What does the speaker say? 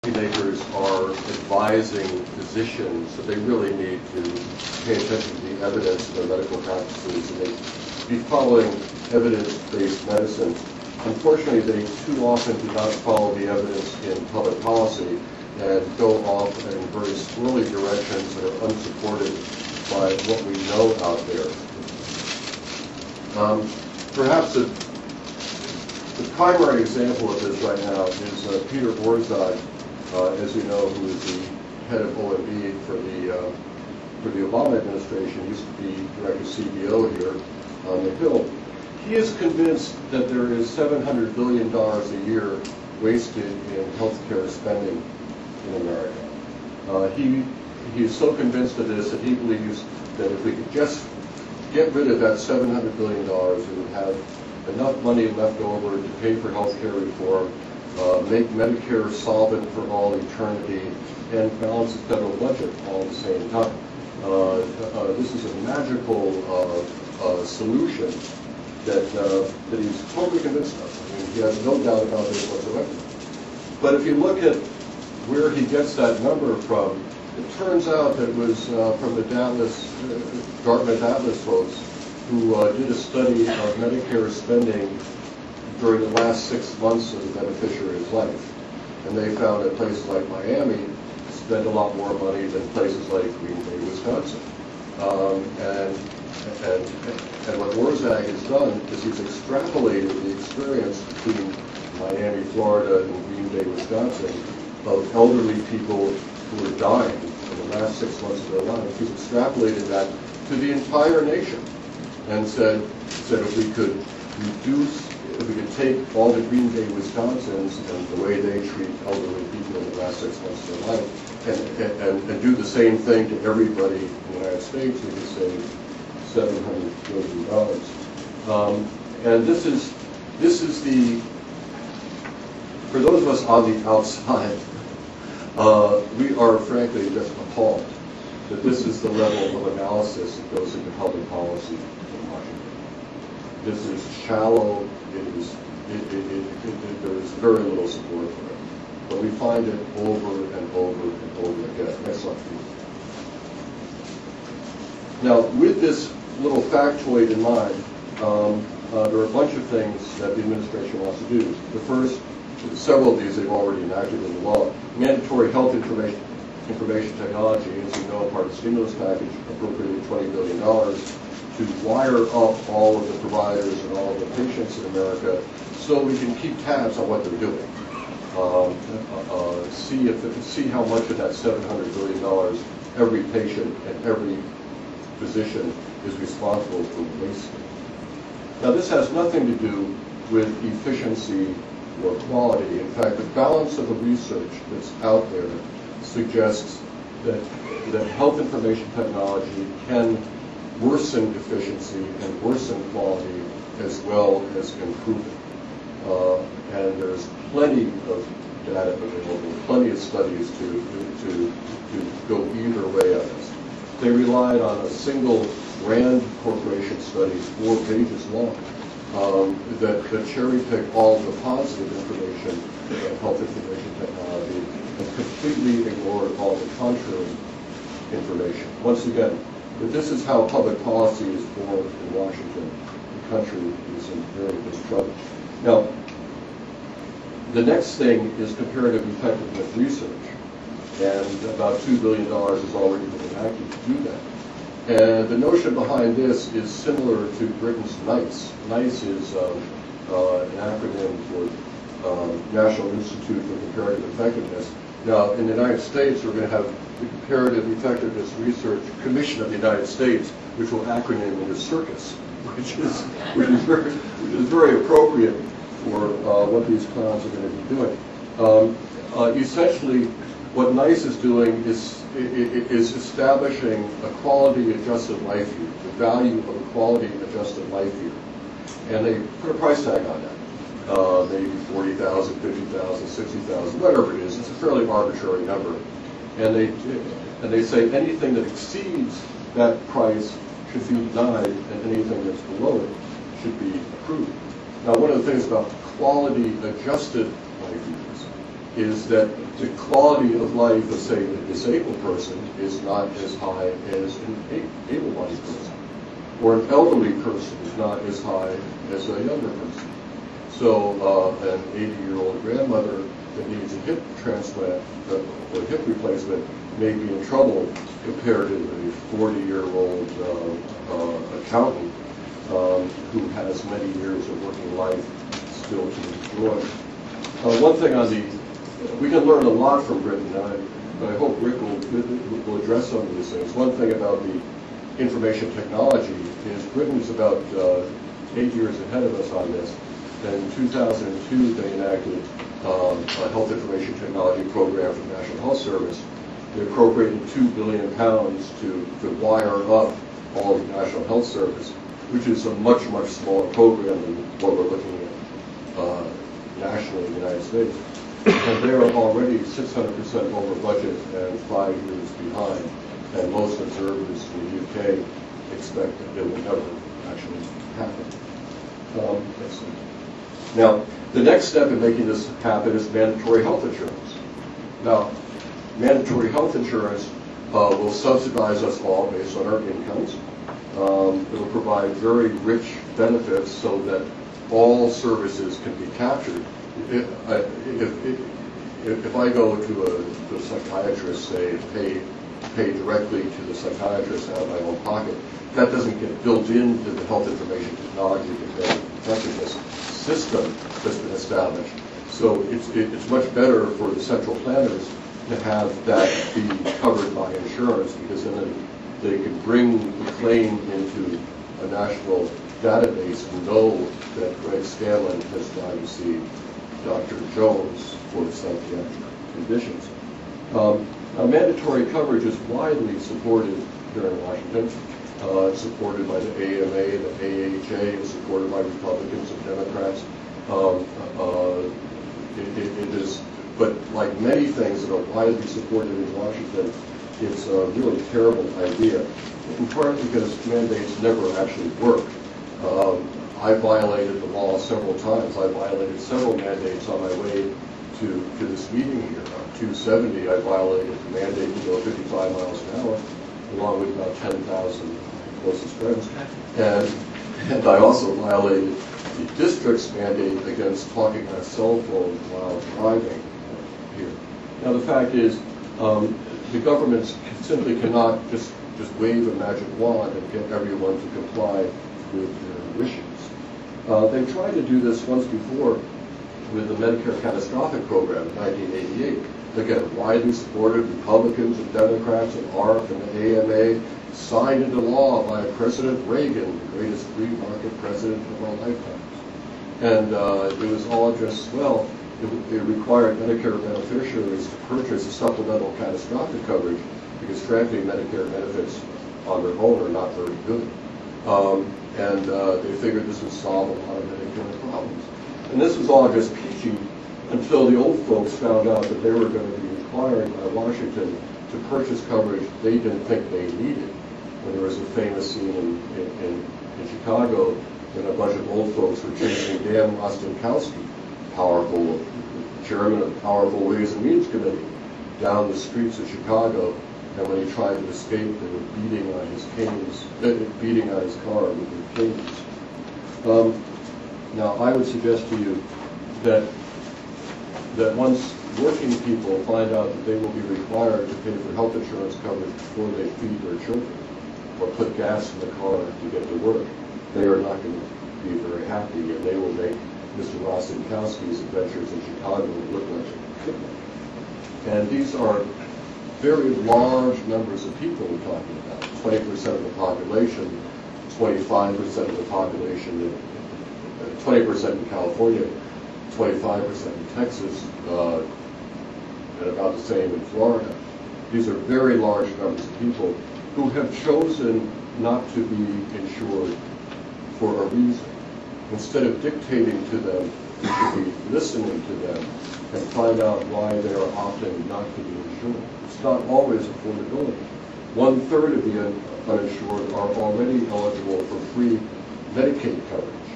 policymakers are advising physicians that they really need to pay attention to the evidence of their medical practices and they be following evidence-based medicine. Unfortunately, they too often do not follow the evidence in public policy and go off in very swirly directions that are unsupported by what we know out there. Perhaps the primary example of this right now is Peter Borzai, as you know, who is the head of OMB for the Obama administration, used to be director CBO here on the Hill. He is convinced that there is $700 billion a year wasted in healthcare spending in America. He is so convinced of this that he believes that if we could just get rid of that $700 billion, we would have enough money left over to pay for healthcare reform, make Medicare solvent for all eternity, and balance the federal budget all at the same time. This is a magical solution that he's totally convinced of. I mean, he has no doubt about this whatsoever. But if you look at where he gets that number from, it turns out that it was from the Dartmouth Atlas folks who did a study of Medicare spending during the last 6 months of the beneficiary's life. And they found that places like Miami spend a lot more money than places like Green Bay, Wisconsin. And what Borzai has done is he's extrapolated the experience between Miami, Florida, and Green Bay, Wisconsin, of elderly people who are dying in the last 6 months of their lives. He's extrapolated that to the entire nation and said if we could reduce, if we could take all the Green Bay, Wisconsins and the way they treat elderly people in the last 6 months of their life and do the same thing to everybody in the United States, we could save $700 billion. And this is the, for those of us on the outside, we are frankly just appalled that this is the level of analysis that goes into public policy in Washington. This is shallow. There is very little support for it. But we find it over and over and over again. Next slide, please. Now, with this little factoid in mind, there are a bunch of things that the administration wants to do. The first, several of these they've already enacted in the law. Mandatory health information technology, as you know, part of the stimulus package, appropriated $20 billion to wire up all of the providers and all of the patients in America so we can keep tabs on what they're doing. See how much of that $700 billion every patient and every physician is responsible for wasting. Now, this has nothing to do with efficiency or quality. In fact, the balance of the research that's out there suggests that health information technology can worsen efficiency and worsen quality as well as improve it. And there's plenty of data available, plenty of studies to go either way on this. They relied on a single Rand Corporation study, 4 pages long, that cherry-picked all the positive information about health information technology and completely ignored all the contrary information. Once again, if this is how public policy is formed in Washington, the country is in very big trouble. Now, the next thing is comparative effectiveness research, and about $2 billion has already been enacted to do that. And the notion behind this is similar to Britain's NICE. NICE is an acronym for National Institute for Comparative Effectiveness. Now, in the United States, we're going to have the Comparative Effectiveness Research Commission of the United States, which will acronym into CIRCUS, which is very appropriate for what these clowns are going to be doing. Essentially, what NICE is doing is establishing a quality-adjusted life year, the value of a quality-adjusted life year. And they put a price tag on that, maybe $40,000, $50,000, $60,000, whatever it is. It's a fairly arbitrary number. And they say anything that exceeds that price should be denied, and anything that's below it should be approved. Now, one of the things about quality-adjusted life years is that the quality of life of, say, a disabled person is not as high as an able-bodied person, or an elderly person is not as high as a younger person. So an 80-year-old grandmother that needs a hip transplant or hip replacement may be in trouble compared to a 40-year-old accountant who has many years of working life still to enjoy. One thing on we can learn a lot from Britain, and I hope Rick will address some of these things. One thing about the information technology is Britain is about 8 years ahead of us on this. In 2002, they enacted a health information technology program for the National Health Service. They appropriated £2 billion to wire up all of the National Health Service, which is a much, much smaller program than what we're looking at nationally in the United States. And they are already 600% over budget and 5 years behind. And most observers in the UK expect that it will never actually happen. Now, the next step in making this happen is mandatory health insurance. Now, mandatory health insurance will subsidize us all based on our incomes. It will provide very rich benefits so that all services can be captured. If I go to a psychiatrist, say, and pay directly to the psychiatrist out of my own pocket, that doesn't get built into the health information technology effectiveness system that's been established. So it's much better for the central planners to have that be covered by insurance, because then they can bring the claim into a national database and know that Greg Scanlon has gone to see Dr. Jones for psychiatric conditions. Now, mandatory coverage is widely supported here in Washington. It's supported by the AMA, the AHA, it's supported by Republicans and Democrats. It is, but like many things that are widely supported in Washington, it's a really terrible idea, in part because mandates never actually work. I violated the law several times. I violated several mandates on my way to this meeting here. On 270, I violated the mandate to go 55 miles an hour, along with about 10,000 closest friends. And I also violated the district's mandate against talking on a cell phone while driving here. Now, the fact is, the governments simply cannot just wave a magic wand and get everyone to comply with their wishes. They tried to do this once before with the Medicare Catastrophic Program in 1988. Again, widely supported, Republicans and Democrats and ARC and the AMA, signed into law by President Reagan, the greatest free market president of our lifetimes. And it was all just, well, it required Medicare beneficiaries to purchase a supplemental catastrophic coverage because, frankly, Medicare benefits on their own are not very good. And they figured this would solve a lot of Medicare problems. And this was all just peachy until the old folks found out that they were going to be required by Washington to purchase coverage they didn't think they needed. And there was a famous scene in Chicago when a bunch of old folks were chasing Dan Rostenkowski, powerful chairman of the Powerful Ways and Means Committee, down the streets of Chicago. And when he tried to escape, they were beating on his canes, beating on his car with their canes. Now, I would suggest to you that once working people find out that they will be required to pay for health insurance coverage before they feed their children or put gas in the car to get to work, they are not going to be very happy, and they will make Mr. Rostenkowski's adventures in Chicago look like a picnic. And these are very large numbers of people we're talking about. 20% of the population, 25% of the population, 20% in California, 25% in Texas, and about the same in Florida. These are very large numbers of people who have chosen not to be insured for a reason. Instead of dictating to them, we should be listening to them and find out why they are opting not to be insured. It's not always affordability. 1/3 of the uninsured are already eligible for free Medicaid coverage.